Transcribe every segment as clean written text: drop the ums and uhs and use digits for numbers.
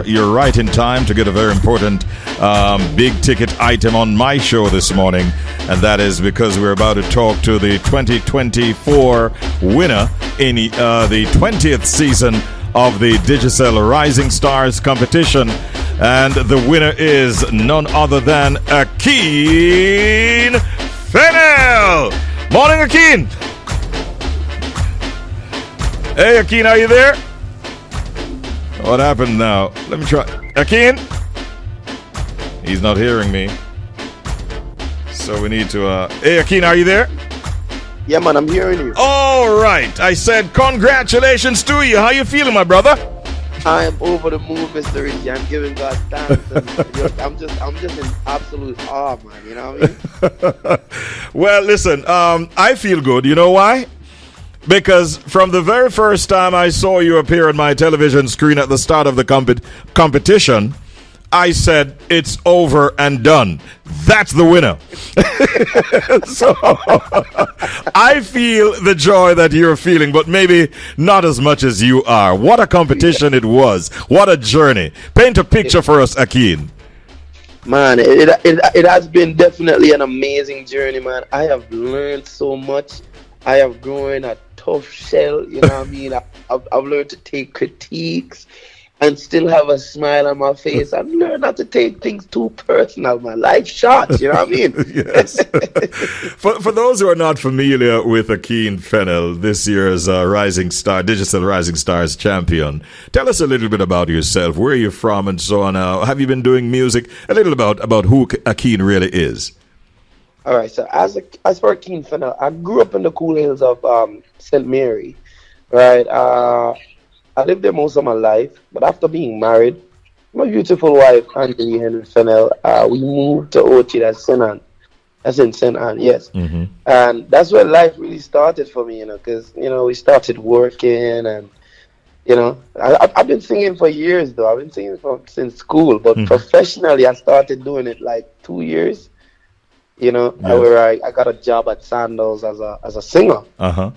You're right in time to get a very important big ticket item on my show this morning, and that is because we're about to talk to the 2024 winner in the 20th season of the Digicel Rising Stars Competition, and the winner is none other than Akeen Fennell. Morning, Akeen. Hey, Akeen, are you there? What happened now? Let me try. Akeen? He's not hearing me. So we need to... Hey, Akeen, are you there? Yeah, man, I'm hearing you. All right. I said congratulations to you. How you feeling, my brother? I am over the moon, Mr. Richie. I'm giving God thanks. And I'm just in absolute awe, man. You know what I mean? Well, listen, I feel good. You know why? Because from the very first time I saw you appear on my television screen at the start of the competition, I said, it's over and done. That's the winner. So I feel the joy that you're feeling, but maybe not as much as you are. What a competition it was. What a journey. Paint a picture for us, Akeen. Man, it has been definitely an amazing journey, man. I have learned so much. I have grown a tough shell, you know what I mean? I've learned to take critiques and still have a smile on my face. I've learned not to take things too personal, man. Life short, you know what I mean? Yes. For those who are not familiar with Akeen Fennell, this year's Rising Star, Digicel Rising Stars champion, tell us a little bit about yourself, where you're from and so on. Have you been doing music? A little about who Akeen really is. All right, so as for Akeen Fennell, I grew up in the cool hills of St. Mary, right? I lived there most of my life, but after being married, my beautiful wife, Akeen Fennell, we moved to Ochi, that's in St. Anne, yes. Mm-hmm. And that's where life really started for me, because, we started working and, I've been singing for years, though. I've been singing since school, but professionally, I started doing it like 2 years. Yes. Where I got a job at Sandals as a singer. Uh-huh.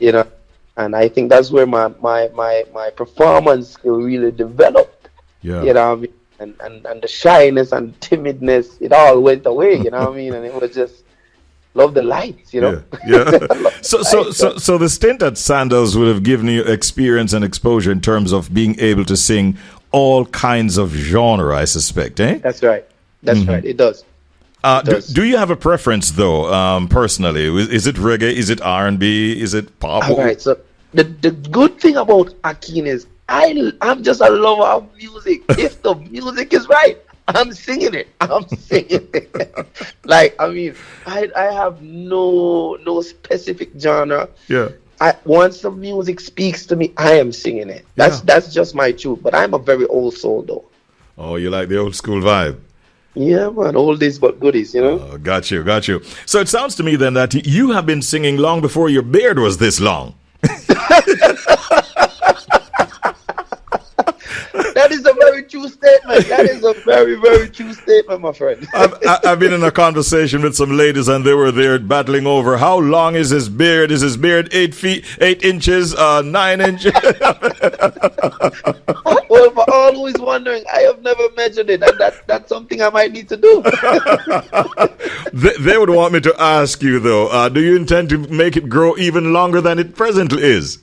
And I think that's where my performance skill really developed. Yeah. You know what I mean? And the shyness and timidness, it all went away, you know what I mean? And it was just love the lights, Yeah. So the stint at Sandals would have given you experience and exposure in terms of being able to sing all kinds of genre, I suspect, eh? That's right. That's right. It does. Do you have a preference, though, personally? Is it reggae? Is it R&B? Is it pop? All right, so the good thing about Akeen is I'm just a lover of music. If the music is right, I'm singing it. I have no specific genre. Yeah. Once the music speaks to me, I am singing it. That's just my truth. But I'm a very old soul, though. Oh, you like the old school vibe? Yeah, man, oldies but goodies, Oh, got you. So it sounds to me then that you have been singing long before your beard was this long. That is a very true statement. That is a very, very true statement, my friend. I've been in a conversation with some ladies, and they were there battling over how long is his beard? Is his beard 8 feet, 8 inches, 9 inches? Well, for all who is wondering, I have never measured it, and that's something I might need to do. They would want me to ask you, though, do you intend to make it grow even longer than it presently is?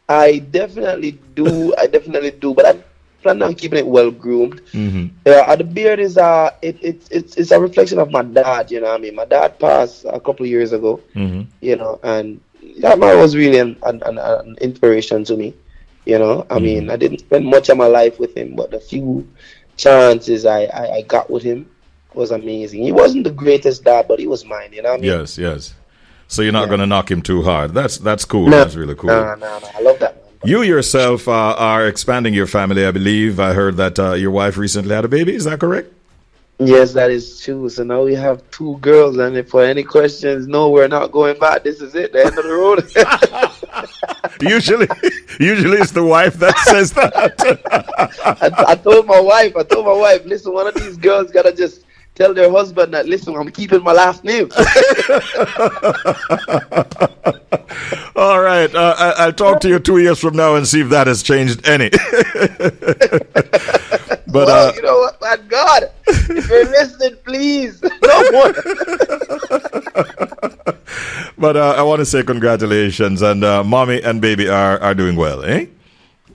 I definitely do, but I plan on keeping it well groomed. Mm-hmm. The beard is it's a reflection of my dad. You know what I mean? My dad passed a couple of years ago. Mm-hmm. And that man was really an inspiration to me. I mean, I didn't spend much of my life with him, but the few chances I got with him was amazing. He wasn't the greatest dad, but he was mine. You know what I mean? Yes. So you're not going to knock him too hard. That's cool. No, that's really cool. No. I love that, man. You yourself are expanding your family, I believe. I heard that your wife recently had a baby. Is that correct? Yes, that is true. So now we have 2 girls, and if for any questions, no, we're not going back. This is it, the end of the road. Usually it's the wife that says that. I told my wife, listen, one of these girls gotta just tell their husband that, listen, I'm keeping my last name. All right. I'll talk to you 2 years from now and see if that has changed any. But well, you know what, my God, if you're listening, please, no more. but I want to say congratulations, and mommy and baby are doing well, eh?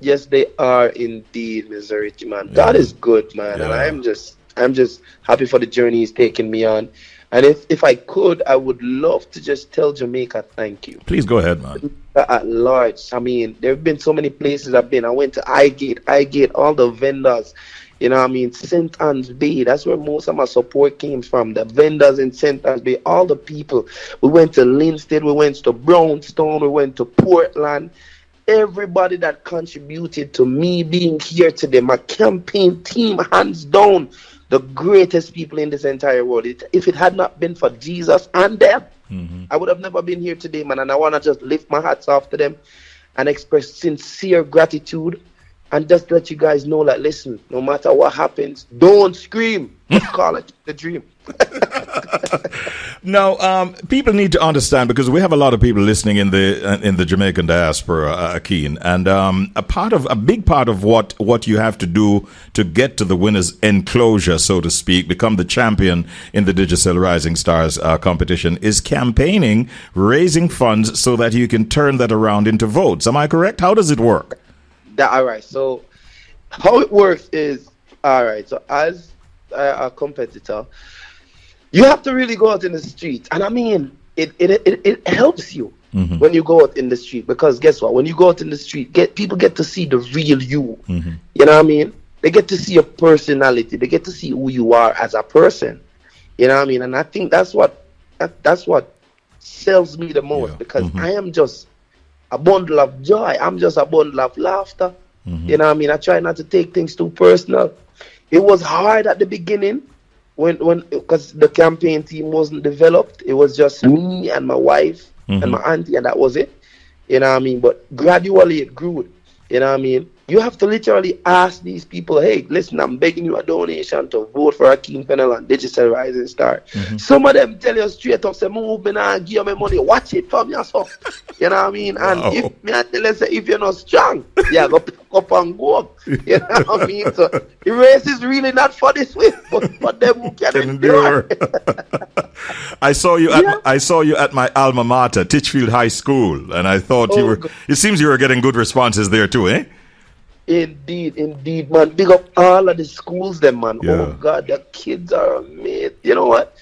Yes, they are indeed, Mr. Richie, man. Yeah. God is good, man, and Yeah. I'm just happy for the journey He's taking me on. And if I could, I would love to just tell Jamaica thank you. Please go ahead, man. At large, I mean, there have been so many places I've been. I went to iGate, all the vendors. You know what I mean? St. Anne's Bay, that's where most of my support came from. The vendors in St. Anne's Bay, all the people. We went to Linstead, we went to Brownstone, we went to Portland. Everybody that contributed to me being here today, my campaign team, hands down, the greatest people in this entire world. If it had not been for Jesus and them, I would have never been here today, man. And I want to just lift my hats off to them and express sincere gratitude and just let you guys know that, listen, no matter what happens, don't scream. Just call it the dream. Now, people need to understand, because we have a lot of people listening in the Jamaican diaspora, Akeen, and a big part of what you have to do to get to the winner's enclosure, so to speak, become the champion in the Digicel Rising Stars competition, is campaigning, raising funds so that you can turn that around into votes. Am I correct? How does it work? All right. So how it works is, all right. So as a competitor, you have to really go out in the street, and I mean, it helps you when you go out in the street, because guess what? When you go out in the street, people get to see the real you. You know what I mean? They get to see your personality. They get to see who you are as a person. You know what I mean? And I think that's what sells me the most, because I am just a bundle of joy. I'm just a bundle of laughter. You know what I mean? I try not to take things too personal. It was hard at the beginning because the campaign team wasn't developed. It was just me and my wife and my auntie, and that was it. You know what I mean? But gradually it grew. You know what I mean? You have to literally ask these people, hey, listen, I'm begging you a donation to vote for Akeen Fennell and Digicel Rising Star. Some of them tell you straight up, say, move me and give me money. Watch it from yourself. You know what I mean? And if me I tell you, say, if you're not strong, yeah, go pick up and go up. You know what I mean? So the race is really not for this way, but for them who can endure. I saw you at my alma mater, Titchfield High School, and I thought it seems you were getting good responses there too, eh? Indeed, man. Big up all of the schools, them, man. Yeah. Oh God, the kids are amazing. You know what?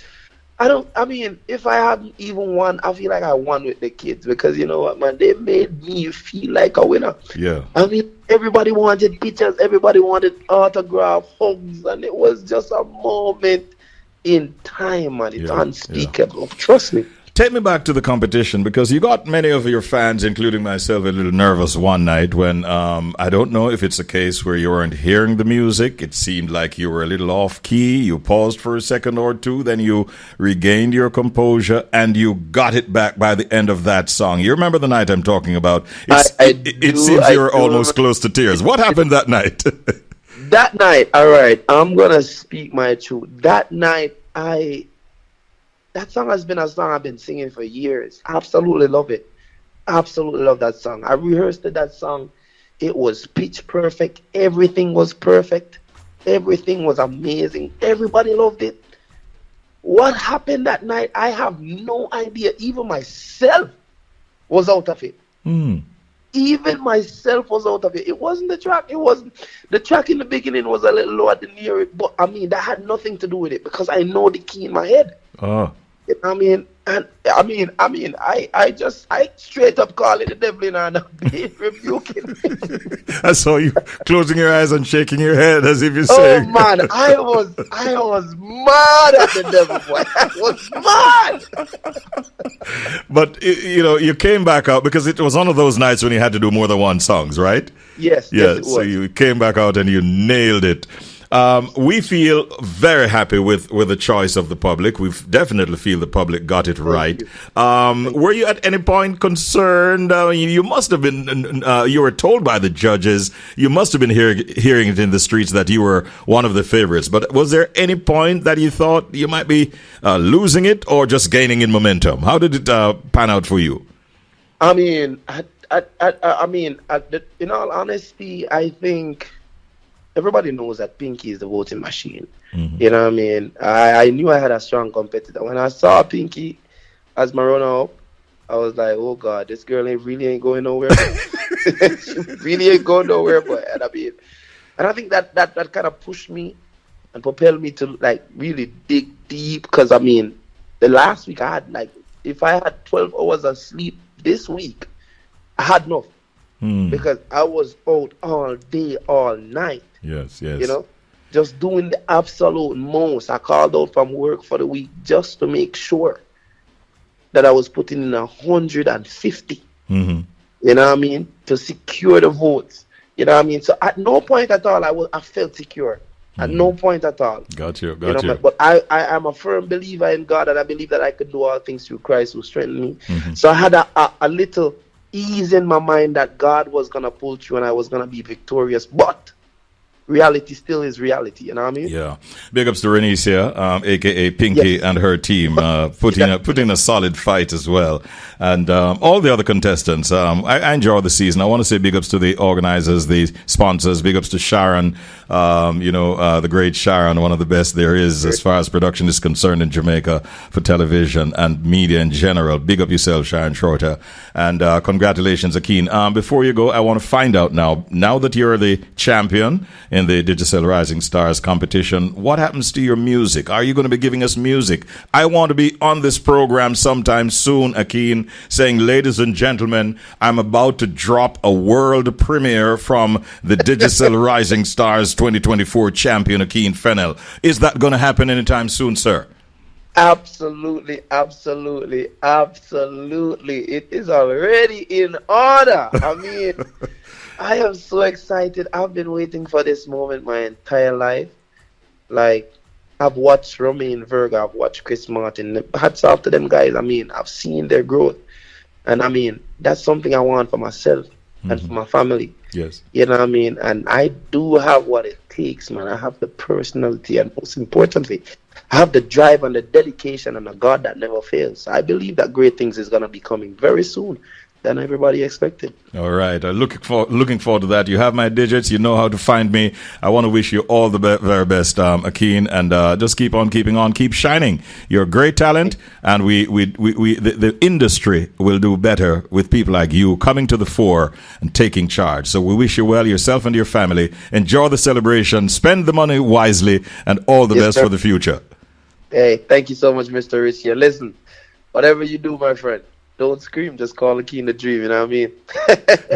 I mean, if I haven't even won, I feel like I won with the kids, because you know what, man? They made me feel like a winner. Yeah. I mean, everybody wanted pictures, everybody wanted autograph, hugs, and it was just a moment in time, man. It's unspeakable. Trust me. Take me back to the competition, because you got many of your fans, including myself, a little nervous one night when I don't know if it's a case where you weren't hearing the music. It seemed like you were a little off key. You paused for a second or two, then you regained your composure and you got it back by the end of that song. You remember the night I'm talking about? It seems you were almost close to tears. What happened that night? That night, all right, I'm going to speak my truth. That night, that song has been a song I've been singing for years. Absolutely love it. Absolutely love that song. I rehearsed that song. It was pitch perfect. Everything was perfect. Everything was amazing. Everybody loved it. What happened that night, I have no idea. Even myself was out of it. Even myself was out of it. It wasn't the track. The track in the beginning was a little low at the near it. But I mean, that had nothing to do with it, because I know the key in my head. You know what I mean? And I straight up call it the devil in and I'm rebuking me. I saw you closing your eyes and shaking your head as if you're saying. saying. Oh man, I was mad at the devil, boy. I was mad. But you came back out, because it was one of those nights when you had to do more than one songs, right? Yes. Yeah. Yes, so you came back out and you nailed it. We feel very happy with the choice of the public. We definitely feel the public got it right. Were you at any point concerned? You must have been. You were told by the judges. You must have been hearing it in the streets that you were one of the favorites. But was there any point that you thought you might be losing it or just gaining in momentum? How did it pan out for you? I mean, in all honesty, I think everybody knows that Pinky is the voting machine. Mhm. You know what I mean? I knew I had a strong competitor. When I saw Pinky as my runner-up, I was like, oh God, this girl really ain't going nowhere. She really ain't going nowhere, but and I think that kind of pushed me and propelled me to like really dig deep. Because I mean, the last week I had like, if I had 12 hours of sleep this week, I had enough. Because I was out all day, all night. Yes. You know, just doing the absolute most. I called out from work for the week just to make sure that I was putting in 150. Mm-hmm. You know what I mean? To secure the votes. You know what I mean? So at no point at all I felt secure. At no point at all. Got you. But I am a firm believer in God, and I believe that I could do all things through Christ who strengthened me. Mm-hmm. So I had a little ease in my mind that God was going to pull through and I was going to be victorious. But reality still is reality, you know what I mean? Yeah. Big ups to Renice here, aka Pinky, and her team, putting a solid fight as well. And all the other contestants. I enjoy the season. I want to say big ups to the organizers, the sponsors, big ups to Sharon, the great Sharon, one of the best there is as far as production is concerned in Jamaica for television and media in general. Big up yourself, Sharon Shorter. And congratulations, Akeen. Before you go, I want to find out now that you're the champion in the Digicel Rising Stars Competition, what happens to your music? Are you going to be giving us music? I want to be on this program sometime soon, Akeen, saying, ladies and gentlemen, I'm about to drop a world premiere from the Digicel Rising Stars 2024 champion, Akeen Fennell. Is that going to happen anytime soon, sir? Absolutely. It is already in order. I mean, I am so excited. I've been waiting for this moment my entire life. Like, I've watched Romain Verga, I've watched Chris Martin. Hats off to them guys. I mean, I've seen their growth. And I mean, that's something I want for myself and for my family. Yes. You know what I mean? And I do have what it takes, man. I have the personality, and most importantly, I have the drive and the dedication and a God that never fails. I believe that great things is going to be coming very soon than everybody expected. All right. Looking forward to that. You have my digits. You know how to find me. I want to wish you all the very best, Akeen, and just keep on keeping on. Keep shining. You're a great talent, and the industry will do better with people like you coming to the fore and taking charge. So we wish you well, yourself and your family. Enjoy the celebration. Spend the money wisely, and all the best for the future. Hey, thank you so much, Mr. Rich. Listen, whatever you do, my friend, don't scream, just call Akeen the Dream, you know what I mean?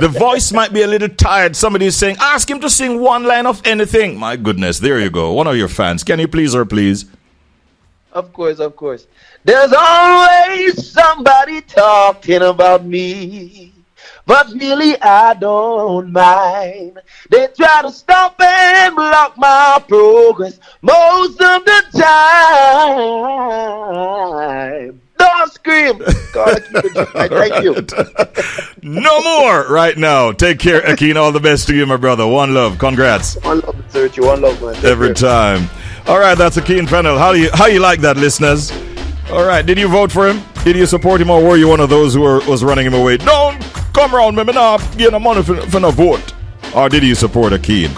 The voice might be a little tired. Somebody is saying, ask him to sing one line of anything. My goodness, there you go. One of your fans. Can you please or please? Of course. There's always somebody talking about me, but really I don't mind. They try to stop and block my progress most of the time. Don't scream. God, thank you. No more right now. Take care, Akeen. All the best to you, my brother. One love. Congrats. One love, Sergio. One love, man. Every time. All right, that's Akeen Fennell. How you like that, listeners? All right, did you vote for him? Did you support him, or were you one of those who was running him away? Don't come around me, not getting money for no vote. Or did you support Akeen?